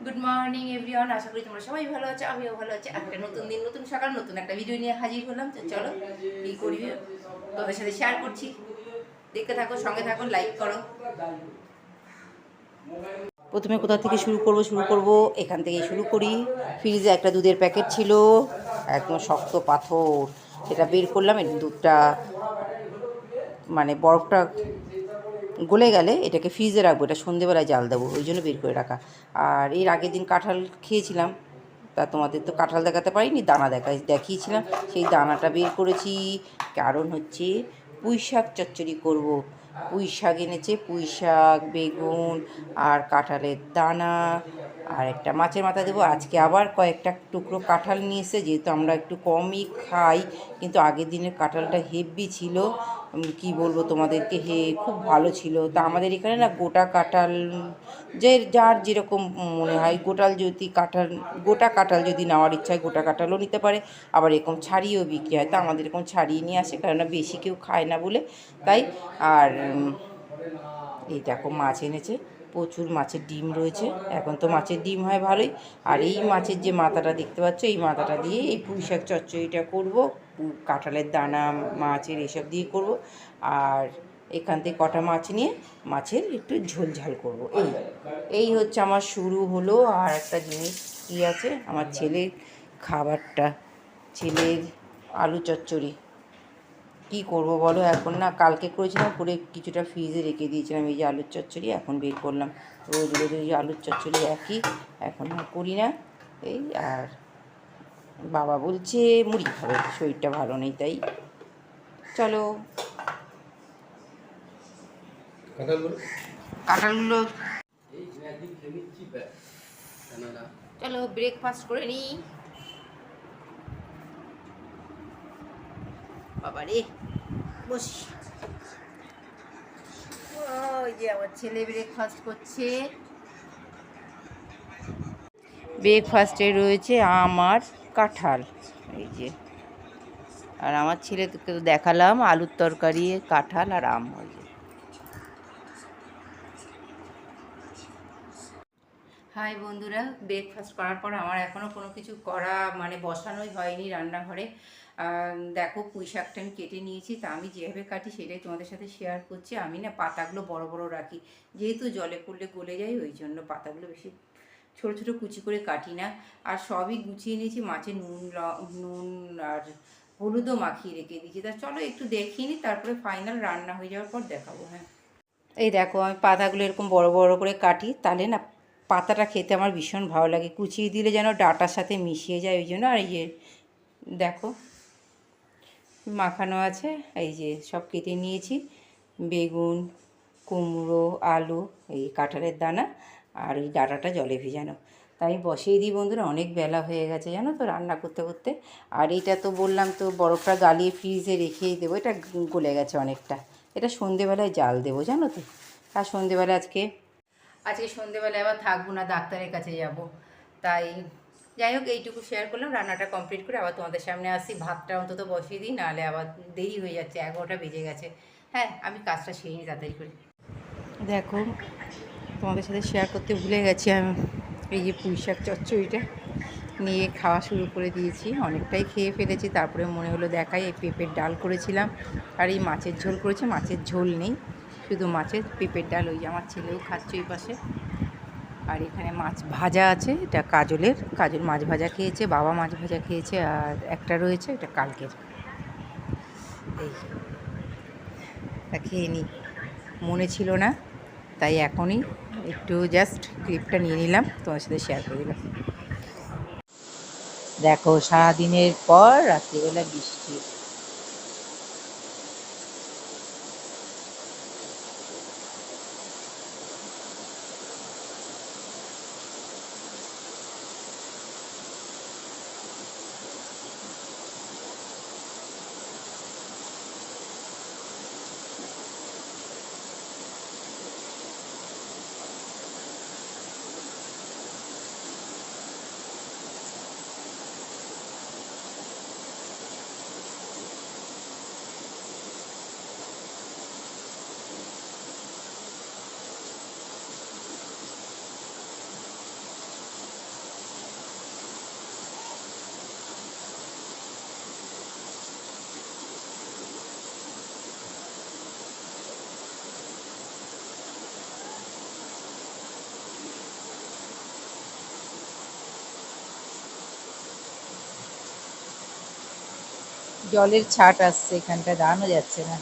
Good morning everyone, আশা করি তোমরা সবাই ভালো আছো, আমিও ভালো আছি। একটা নতুন দিন, নতুন সকাল, নতুন একটা ভিডিও নিয়ে হাজির হলাম। তো চলো কি করি তোমাদের সাথে শেয়ার করছি, দেখতে থাকো, সঙ্গে থাকো, লাইক করো। প্রথমে কোথা থেকে শুরু করব এখান থেকে শুরু করি। ফ্রিজে একটা দুধের প্যাকেট ছিল, একদম শক্ত পাথর, সেটা বের করলাম। এই দুধটা মানে বরফটা গলে গেলে এটাকে ফ্রিজে রাখবো, এটা সন্ধেবেলায় জাল দেবো, ওই জন্য বের করে রাখা। আর এর আগের দিন কাঁঠাল খেয়েছিলাম, তা তোমাদের তো কাঁঠাল দেখাতে পারিনি, দানা দেখিয়েছিলাম। সেই দানাটা বের করেছি, কারণ হচ্ছে পুঁই শাক চচ্চড়ি করব। পুঁই শাক এনেছে, পুঁই শাক, বেগুন আর কাঁঠালের দানা আর একটা মাছের মাথা দেবো। আজকে আবার কয়েকটা টুকরো কাঁঠাল নিয়ে এসে, যেহেতু আমরা একটু কমই খাই, কিন্তু আগের দিনের কাঁঠালটা হেভি ছিল, কি বলবো তোমাদেরকে, খুব ভালো ছিল। তা আমাদের এখানে না গোটা কাঁঠাল, যে যার যেরকম মনে হয়, গোটা কাঁঠাল যদি নেওয়ার ইচ্ছা হয় গোটা কাঁঠালও নিতে পারে, আবার এরকম ছাড়িয়েও বিক্রি হয়। তা আমাদের এরকম ছাড়িয়ে নিয়ে আসে, কেননা বেশি কেউ খায় না বলে, তাই। আর এই দেখো মাছ এনেছে, প্রচুর মাছের ডিম রয়েছে, এখন তো মাছের ডিম হয় ভালোই। আর এই মাছের যে মাথাটা দেখতে পাচ্ছ, এই মাথাটা দিয়ে এই পুঁই শাক চচ্চড়িটা করবো, কাঁঠালের দানা, মাছের এসব দিয়ে করব। আর এখান থেকে কটা মাছ নিয়ে মাছের একটু ঝোল ঝাল করবো। এই হচ্ছে আমার শুরু হলো। আর একটা জিনিস কী আছে, আমার ছেলের খাবারটা, ছেলের আলু চচ্চড়ি। কি করব বলো, এখন না, কালকে করেছিলাম, করে কিছুটা ফ্রিজে রেখে দিয়েছিলাম। এই যে আলুর চচ্চড়ি এখন বের করলাম, রোজ রোজ এই আলুর চচ্চড়ি একই, এখন আর করি না। এই আর বাবা বলছে মুড়ি খাবে, শরীরটা ভালো নেই, তাই চলো কাঁঠালগুলো চলো ব্রেকফাস্ট করে নিই। বাবা রে, বসি। ওই যে আমার ছেলে ব্রেকফাস্ট করছে। ব্রেকফাস্টে রয়েছে আম আর কাঁঠাল, এই যে। আর আমার ছেলেকে তো দেখালাম আলুর তরকারি, কাঁঠাল আর আম। ওই যে হাই বন্ধুরা, ব্রেকফাস্ট করার পর আমার এখনও কোনো কিছু করা মানে বসানোই হয়নি রান্নাঘরে। দেখো পুঁই শাকটা আমি কেটে নিয়েছি, তা আমি যেভাবে কাটি সেটাই তোমাদের সাথে শেয়ার করছি। আমি না পাতাগুলো বড় বড় রাখি, যেহেতু জলে পড়লে গলে যায়, ওই জন্য পাতাগুলো বেশি ছোট ছোট কুচি করে কাটি না। আর সবই গুছিয়ে নিয়েছি, মাছে নুন আর হলুদও মাখিয়ে রেখে দিয়েছি। তা চলো একটু দেখিয়ে নিই, তারপরে ফাইনাল রান্না হয়ে যাওয়ার পর দেখাবো। হ্যাঁ, এই দেখো আমি পাতাগুলো এরকম বড় বড় করে কাটি, তাহলে না পাতাটা খেতে আমার ভীষণ ভালো লাগে, কুচিয়ে দিলে যেন ডাঁটার সাথে মিশিয়ে যায়, ওই জন্য। আর এই যে দেখো মাখানো আছে, এই যে সব কেটে নিয়েছি, বেগুন, কুমড়ো, আলু, এই কাঁঠালের দানা আর ওই ডাঁটাটা জলে ভেজানো। তাই বসিয়ে দিই বন্ধুরা, অনেক বেলা হয়ে গেছে জানো তো রান্না করতে করতে। আর এইটা তো বললাম তো বরফটা গালিয়ে ফ্রিজে রেখেই দেবো, এটা গলে গেছে অনেকটা। এটা সন্ধেবেলায় জাল দেবো জানো তো। আর সন্ধেবেলা আজকে সন্ধেবেলায় আবার থাকবো না, ডাক্তারের কাছে যাব, তাই যাই হোক এইটুকু শেয়ার করলাম। রান্নাটা কমপ্লিট করে আবার তোমাদের সামনে আসি, ভাতটা অন্তত বসিয়ে দিই, নাহলে আবার দেরি হয়ে যাচ্ছে, 11টা বেজে গেছে। হ্যাঁ, আমি কাজটা সেরে নিই তাড়াতাড়ি করে। দেখো তোমাদের সাথে শেয়ার করতে ভুলে গেছি, আমি এই যে পুঁই শাক চচ্চড়িটা নিয়ে খাওয়া শুরু করে দিয়েছি, অনেকটাই খেয়ে ফেলেছি। তারপরে মনে হলো দেখাই, এই পেঁপের ডাল করেছিলাম আর এই মাছের ঝোল করেছি। মাছের ঝোল নেই, শুধু মাছের পেঁপের ডাল, ওই যে আমার ছেলেও খাচ্ছে ওই পাশে। আর এখানে মাছ ভাজা আছে, এটা কাজল মাছ ভাজা খেয়েছে, বাবা মাছ ভাজা খেয়েছে, আর একটা রয়েছে, এটা কালকের। এই খেয়ে নিই, মনে ছিল না, তাই এখনই একটু জাস্ট ক্লিপটা নিয়ে নিলাম, তোমার সাথে শেয়ার করে দিলাম। দেখো সারাদিনের পর রাত্রিবেলা বৃষ্টি। জলের ছাট আসছে, এখানটায় দাঁড়ানো যাচ্ছে না।